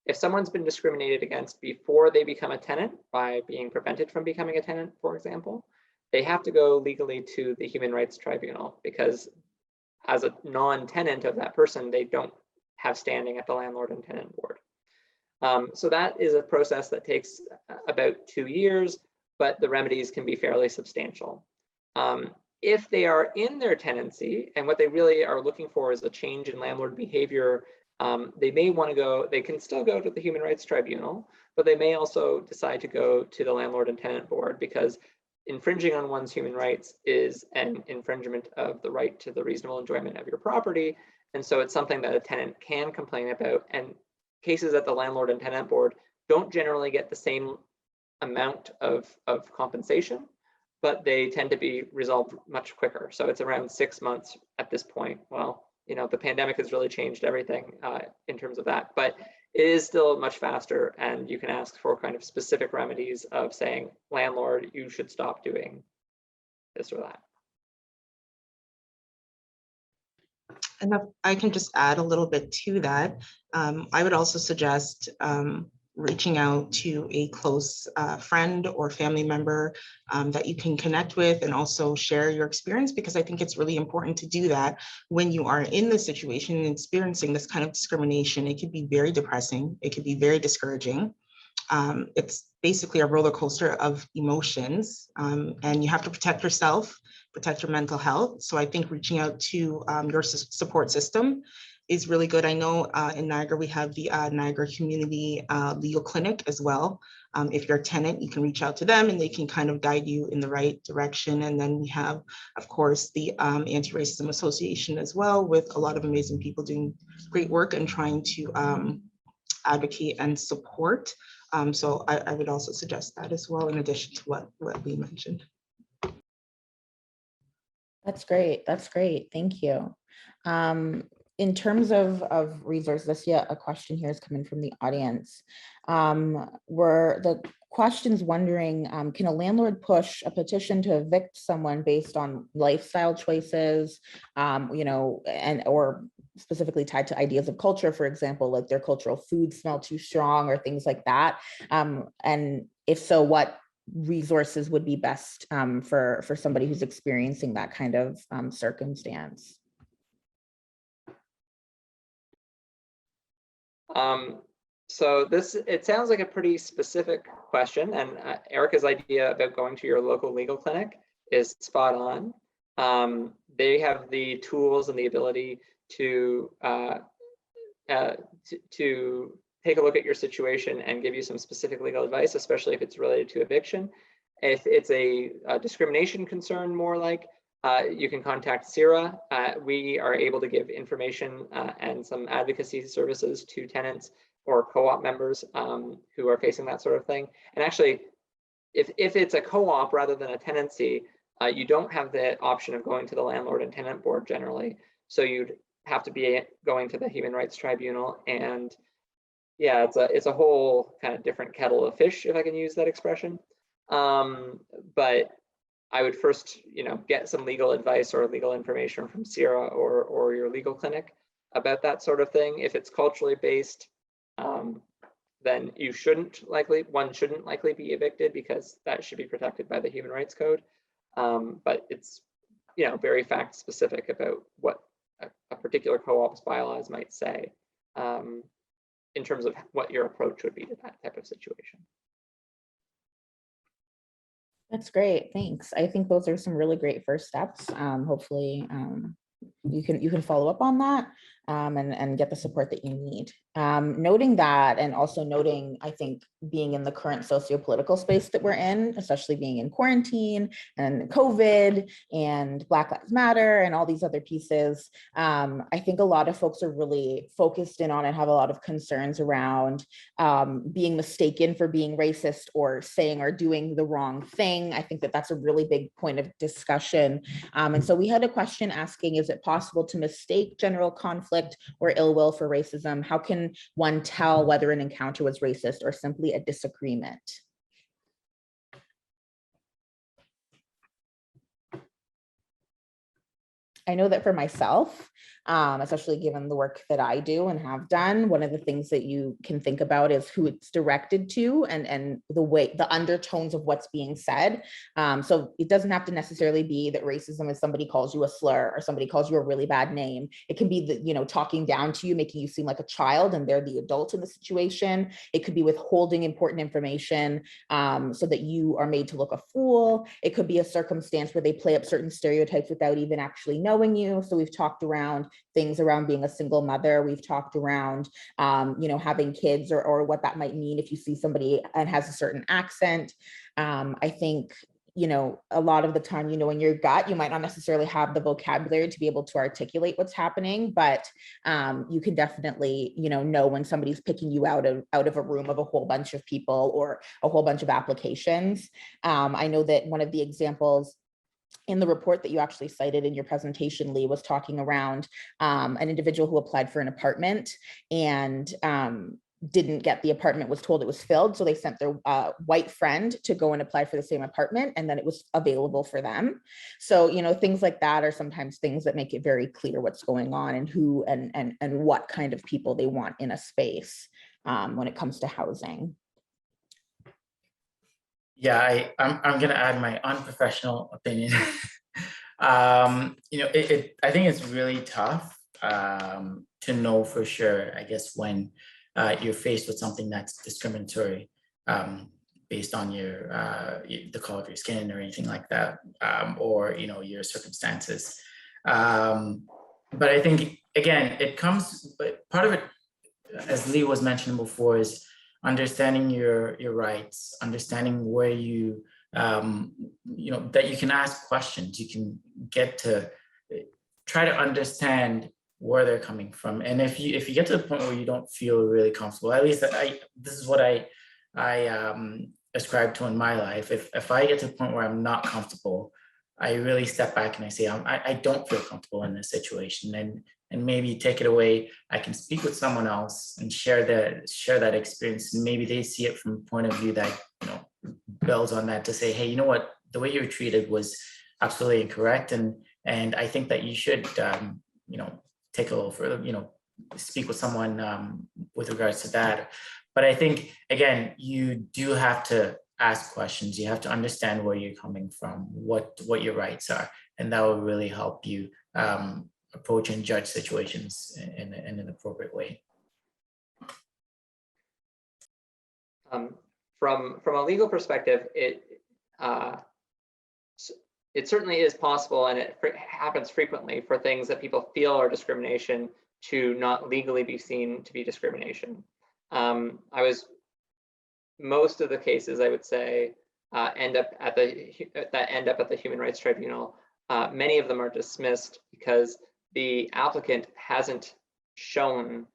S5: If someone's been discriminated against before they become a tenant by being prevented from becoming a tenant, for example, they have to go legally to the Human Rights Tribunal, because as a non-tenant of that person, they don't have standing at the Landlord and Tenant Board. So that is a process that takes about 2 years, but the remedies can be fairly substantial. If they are in their tenancy and what they really are looking for is a change in landlord behavior, they may want to go, they can still go to the Human Rights Tribunal, but they may also decide to go to the Landlord and Tenant Board, because infringing on one's human rights is an infringement of the right to the reasonable enjoyment of your property. And so it's something that a tenant can complain about. And cases at the Landlord and Tenant Board don't generally get the same amount of compensation, but they tend to be resolved much quicker. So it's around 6 months at this point. Well, you know, the pandemic has really changed everything in terms of that, but it is still much faster, and you can ask for kind of specific remedies of saying, landlord, you should stop doing this or that.
S3: And if I can just add a little bit to that, I would also suggest reaching out to a close friend or family member that you can connect with and also share your experience, because I think it's really important to do that when you are in this situation and experiencing this kind of discrimination. It could be very depressing. It could be very discouraging. It's basically a roller coaster of emotions, and you have to protect yourself, protect your mental health. So I think reaching out to your support system is really good. I know in Niagara, we have the Niagara Community Legal Clinic as well. If you're a tenant, you can reach out to them and they can kind of guide you in the right direction. And then we have, of course, the Anti-Racism Association as well, with a lot of amazing people doing great work and trying to advocate and support. So I would also suggest that as well, in addition to what we mentioned.
S2: That's great. That's great. Thank you. In terms of resources, I see a question here is coming from the audience. Were the questions wondering, can a landlord push a petition to evict someone based on lifestyle choices, you know, or specifically tied to ideas of culture, for example, like their cultural foods smell too strong or things like that? And if so, what resources would be best for somebody who's experiencing that kind of circumstance?
S5: So it sounds like a pretty specific question, and Erica's idea about going to your local legal clinic is spot on. They have the tools and the ability to take a look at your situation and give you some specific legal advice, especially if it's related to eviction. If it's a discrimination concern, more like, you can contact CERA. We are able to give information and some advocacy services to tenants or co-op members who are facing that sort of thing. And actually, if it's a co-op rather than a tenancy, you don't have the option of going to the landlord and tenant board generally. So you'd have to be going to the Human Rights Tribunal, and yeah, it's a whole kind of different kettle of fish, if I can use that expression. But I would first, get some legal advice or legal information from CERA or your legal clinic about that sort of thing. If it's culturally based, then one shouldn't likely be evicted, because that should be protected by the Human Rights Code. But it's, very fact specific about what a particular co-op's bylaws might say in terms of what your approach would be to that type of situation.
S2: That's great, thanks. I think those are some really great first steps. Hopefully you can follow up on that and get the support that you need. Noting that, and also noting, I think, being in the current socio-political space that we're in, especially being in quarantine and COVID and Black Lives Matter and all these other pieces, I think a lot of folks are really focused in on and have a lot of concerns around being mistaken for being racist or saying or doing the wrong thing. I think that that's a really big point of discussion. And so we had a question asking, is it possible to mistake general conflict or ill will for racism? How can one tell whether an encounter was racist or simply a disagreement? I know that for myself, especially given the work that I do and have done, one of the things that you can think about is who it's directed to and the undertones of what's being said. So it doesn't have to necessarily be that racism is somebody calls you a slur or somebody calls you a really bad name. It can be that, talking down to you, making you seem like a child and they're the adult in the situation. It could be withholding important information so that you are made to look a fool. It could be a circumstance where they play up certain stereotypes without even actually knowing you. So we've talked around things around being a single mother. We've talked around, having kids or what that might mean if you see somebody and has a certain accent. I think, a lot of the time, in your gut, you might not necessarily have the vocabulary to be able to articulate what's happening, but you can definitely, know when somebody's picking you out of a room of a whole bunch of people or a whole bunch of applications. I know that one of the examples in the report that you actually cited in your presentation, Lee, was talking around an individual who applied for an apartment and didn't get the apartment, was told it was filled. So they sent their white friend to go and apply for the same apartment, and then it was available for them. So, things like that are sometimes things that make it very clear what's going on and who and what kind of people they want in a space when it comes to housing.
S4: Yeah, I'm gonna add my unprofessional opinion. I think it's really tough to know for sure, I guess, when you're faced with something that's discriminatory based on the color of your skin or anything like that, or your circumstances. But I think, again, but part of it, as Lee was mentioning before, is understanding your rights, understanding where you that you can ask questions, you can get to try to understand where they're coming from. And if you get to the point where you don't feel really comfortable, at least this is what I ascribe to in my life. If I get to the point where I'm not comfortable, I really step back and I say, I don't feel comfortable in this situation, and maybe take it away. I can speak with someone else and share that experience. And maybe they see it from a point of view that, builds on that to say, hey, you know what, the way you were treated was absolutely incorrect. And I think that you should, take a little further, speak with someone with regards to that. But I think, again, you do have to ask questions. You have to understand where you're coming from, what your rights are, and that will really help you approach and judge situations in an appropriate way.
S5: From a legal perspective, it certainly is possible, and it happens frequently, for things that people feel are discrimination to not legally be seen to be discrimination. Most of the cases, I would say, end up at the Human Rights Tribunal Many of them are dismissed because the applicant hasn't shown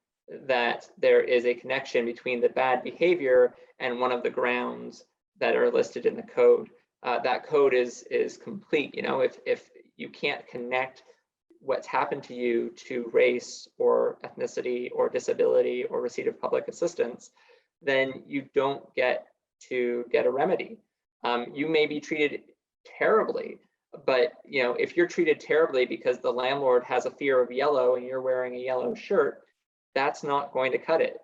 S5: that there is a connection between the bad behavior and one of the grounds that are listed in the code. That code is complete. You know, if you can't connect what's happened to you to race or ethnicity or disability or receipt of public assistance, then you don't get to get a remedy. You may be treated terribly, but you know, if you're treated terribly because the landlord has a fear of yellow and you're wearing a yellow shirt, that's not going to cut it.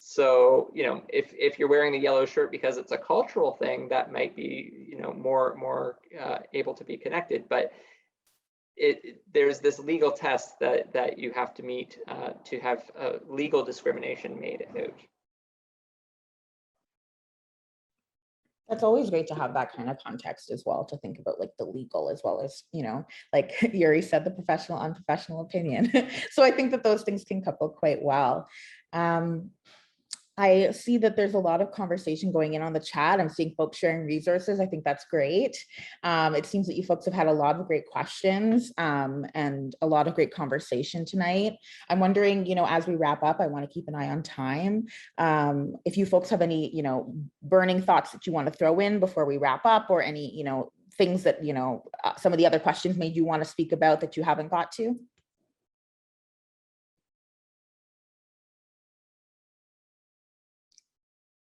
S5: So, you know, if you're wearing the yellow shirt because it's a cultural thing, that might be, you know, more able to be connected. But there's this legal test that you have to meet to have legal discrimination made out.
S2: That's always great to have that kind of context as well, to think about like the legal as well as, you know, like Yuri said, the professional, unprofessional opinion. So I think that those things can couple quite well. I see that there's a lot of conversation going in on the chat. I'm seeing folks sharing resources. I think that's great. It seems that you folks have had a lot of great questions and a lot of great conversation tonight. I'm wondering, you know, as we wrap up, I want to keep an eye on time. If you folks have any, you know, burning thoughts that you want to throw in before we wrap up, or any, you know, things that, you know, some of the other questions made you want to speak about that you haven't got to.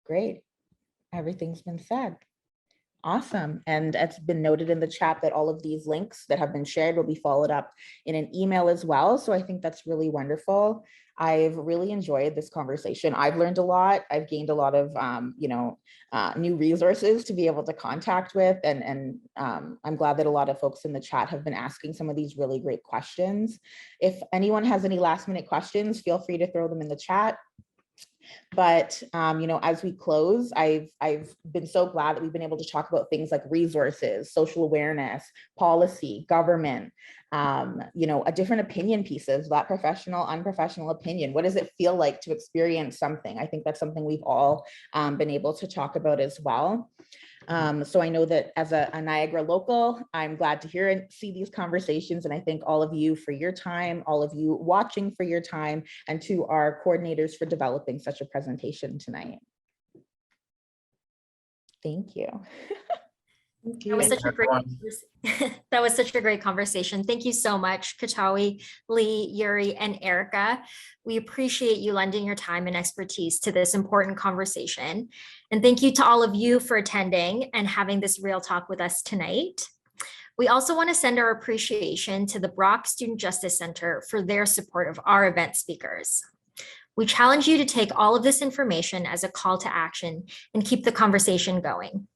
S2: Great. Everything's been said. Awesome. And it's been noted in the chat that all of these links that have been shared will be followed up in an email as well. So I think that's really wonderful. I've really enjoyed this conversation. I've learned a lot. I've gained a lot of, you know, new resources to be able to contact with. And I'm glad that a lot of folks in the chat have been asking some of these really great questions. If anyone has any last minute questions, feel free to throw them in the chat. But, you know, as we close, I've been so glad that we've been able to talk about things like resources, social awareness, policy, government, you know, a different opinion pieces, that professional, unprofessional opinion. What does it feel like to experience something? I think that's something we've all been able to talk about as well. So I know that as a Niagara local, I'm glad to hear and see these conversations. And I thank all of you for your time, all of you watching for your time, and to our coordinators for developing such a presentation tonight. Thank you.
S1: That was such a great, that was such a great conversation. Thank you so much, Kattawe, Lee, Yuri, and Erica. We appreciate you lending your time and expertise to this important conversation. And thank you to all of you for attending and having this real talk with us tonight. We also want to send our appreciation to the Brock Student Justice Center for their support of our event speakers. We challenge you to take all of this information as a call to action and keep the conversation going.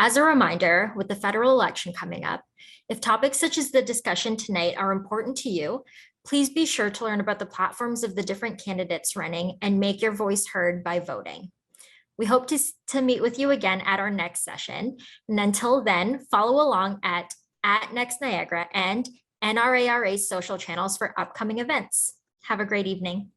S1: As a reminder, with the federal election coming up, if topics such as the discussion tonight are important to you, please be sure to learn about the platforms of the different candidates running and make your voice heard by voting. We hope to meet with you again at our next session. And until then, follow along at NEXTNiagara and NRARA's social channels for upcoming events. Have a great evening.